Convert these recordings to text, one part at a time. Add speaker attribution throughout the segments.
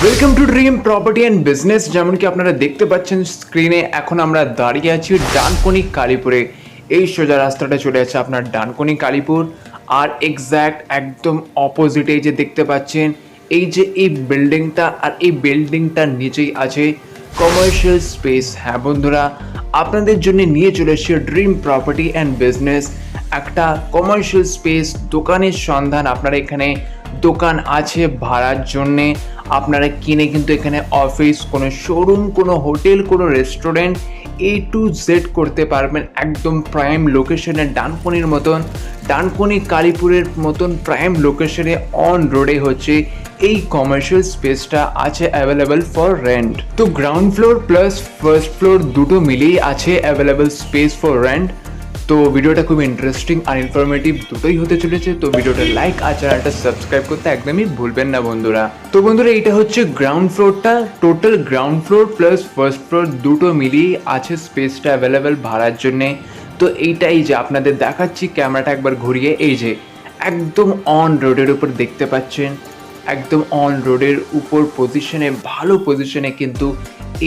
Speaker 1: Welcome to dream property and business. যেমন কি আপনারা দেখতে পাচ্ছেন স্ক্রিনে, এখন আমরা দাঁড়িয়ে আছি ডানকুনি কালীপুরে। এই সোজা রাস্তাটা চলে আছে আপনার ডানকুনি কালীপুর, আর এক্স্যাক্ট একদম অপোজিটে যে দেখতে পাচ্ছেন এই যে এই বিল্ডিংটা, আর এই বিল্ডিংটার নিচেই আছে কমার্শিয়াল স্পেস। হ্যাঁ বন্ধুরা, আপনাদের জন্য নিয়ে চলে এসেছে ড্রিম প্রপার্টি অ্যান্ড বিজনেস একটা কমার্শিয়াল স্পেস দোকানের সন্ধান। আপনারা এখানে দোকান আছে ভাড়ার জন্যে, আপনারা কিনে কিন্তু এখানে অফিস, কোনো শোরুম, কোনো হোটেল, কোনো রেস্টুরেন্ট A to Z করতে পারবেন। একদম প্রাইম লোকেশনে, ডানকুনির মতন, ডানকুনি কালীপুরের মতন প্রাইম লোকেশনে অন রোডে হচ্ছে এই কমার্শিয়াল স্পেসটা আছে অ্যাভেলেবেল ফর রেন্ট। তো ground floor plus first floor দুটো মিলিয়েই আছে অ্যাভেলেবেল স্পেস ফর রেন্ট। তো ভিডিওটা খুব ইন্টারেস্টিং আর ইনফরমেটিভ দুটোই হতে চলেছে। তো ভিডিওটা লাইক আর চ্যানেলটা সাবস্ক্রাইব করতে একদমই ভুলবেন না বন্ধুরা। তো বন্ধুরা, এটা হচ্ছে গ্রাউন্ড ফ্লোরটা। Total ground floor plus first floor দুটো মিলিয়ে আছে স্পেসটা অ্যাভেলেবেল ভাড়ার জন্যে। তো এইটাই যে আপনাদের দেখাচ্ছি, ক্যামেরাটা একবার ঘুরিয়ে, এই যে একদম অন রোডের উপর দেখতে পাচ্ছেন, একদম অন রোডের উপর পজিশনে, ভালো পজিশনে কিন্তু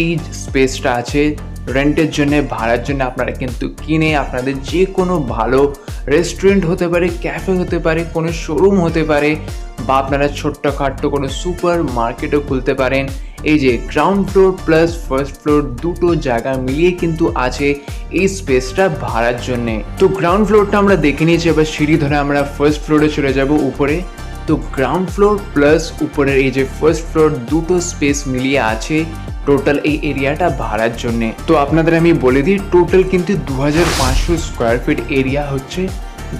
Speaker 1: এই স্পেসটা আছে রেন্টের জন্য, ভাড়ার জন্য। আপনারা কিন্তু কিনে আপনাদের যে কোনো ভালো রেস্টুরেন্ট হতে পারে, ক্যাফে হতে পারে, কোনো শোরুম হতে পারে, বা আপনারা ছোট্টখাট্টো কোনো সুপার মার্কেটও খুলতে পারেন। এই যে ground floor plus first floor দুটো জায়গা মিলিয়ে কিন্তু আছে এই স্পেসটা ভাড়ার জন্যে। তো গ্রাউন্ড ফ্লোরটা আমরা দেখে নিয়েছি, এবার সিঁড়ি ধরে আমরা ফার্স্ট ফ্লোরে চলে যাব উপরে। তো গ্রাউন্ড ফ্লোর প্লাস উপরের এই যে ফার্স্ট ফ্লোর দুটো স্পেস মিলিয়ে আছে টোটাল এই এরিয়াটা ভাড়ার জন্যে। তো আপনাদের আমি বলে দিই, টোটাল কিন্তু 2500 স্কোয়ার ফিট এরিয়া হচ্ছে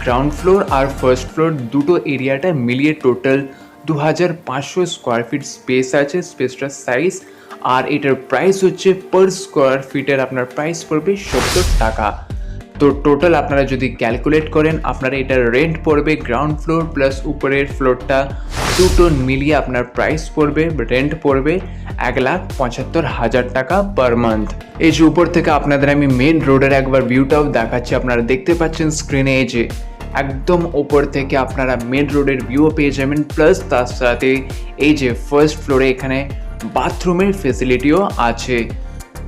Speaker 1: গ্রাউন্ড ফ্লোর আর ফার্স্ট ফ্লোর দুটো এরিয়াটা মিলিয়ে টোটাল 2500 স্কোয়ার ফিট স্পেস আছে। স্পেসটার সাইজ আর এটার প্রাইস হচ্ছে পার স্কোয়ার ফিটের আপনার প্রাইস পড়বে 70 টাকা। তো টোটাল আপনারা যদি ক্যালকুলেট করেন, আপনারা এটার রেন্ট পড়বে গ্রাউন্ড ফ্লোর প্লাস উপরের ফ্লোরটা দুটো মিলিয়ে আপনার প্রাইস পড়বে, রেন্ট পড়বে 1,75,000 টাকা পার মান্থ। এই যে উপর থেকে আপনাদের আমি মেন রোডের একবার ভিউটাও দেখাচ্ছি, আপনারা দেখতে পাচ্ছেন স্ক্রিনে। এই যে একদম ওপর থেকে আপনারা মেন রোডের ভিউও পেয়ে যাবেন, প্লাস তার সাথে এই যে ফার্স্ট ফ্লোরে এখানে বাথরুমের ফেসিলিটিও আছে।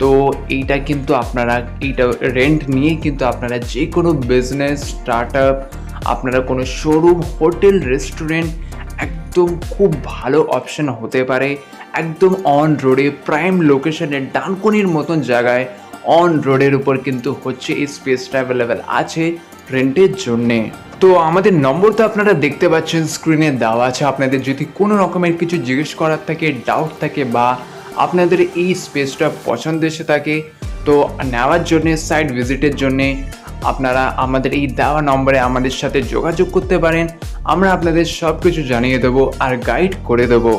Speaker 1: তো এইটা কিন্তু আপনারা এইটা রেন্ট নিয়ে কিন্তু আপনারা যে কোনো বিজনেস স্টার্ট আপ, আপনারা কোনো শোরুম, হোটেল, রেস্টুরেন্ট একদম খুব ভালো অপশন হতে পারে। একদম অন রোডে প্রাইম লোকেশনে ডানকুনির মতন জায়গায় অন রোডের উপর কিন্তু হচ্ছে এই স্পেসটা অ্যাভেলেবেল আছে রেন্টের জন্যে। তো আমাদের নম্বর তো আপনারা দেখতে পাচ্ছেন স্ক্রিনে দেওয়া আছে। আপনাদের যদি কোনো রকমের কিছু জিজ্ঞেস করার থাকে, ডাউট থাকে, বা আপনাদের এই স্পেসটা পছন্দ এসে থাকে, তো নেওয়ার জন্যে, সাইট ভিজিটের জন্যে আপনারা আমাদের এই দেওয়া নম্বরে আমাদের সাথে যোগাযোগ করতে পারেন। আমরা আপনাদের সব কিছু জানিয়ে দেবো আর গাইড করে দেবো।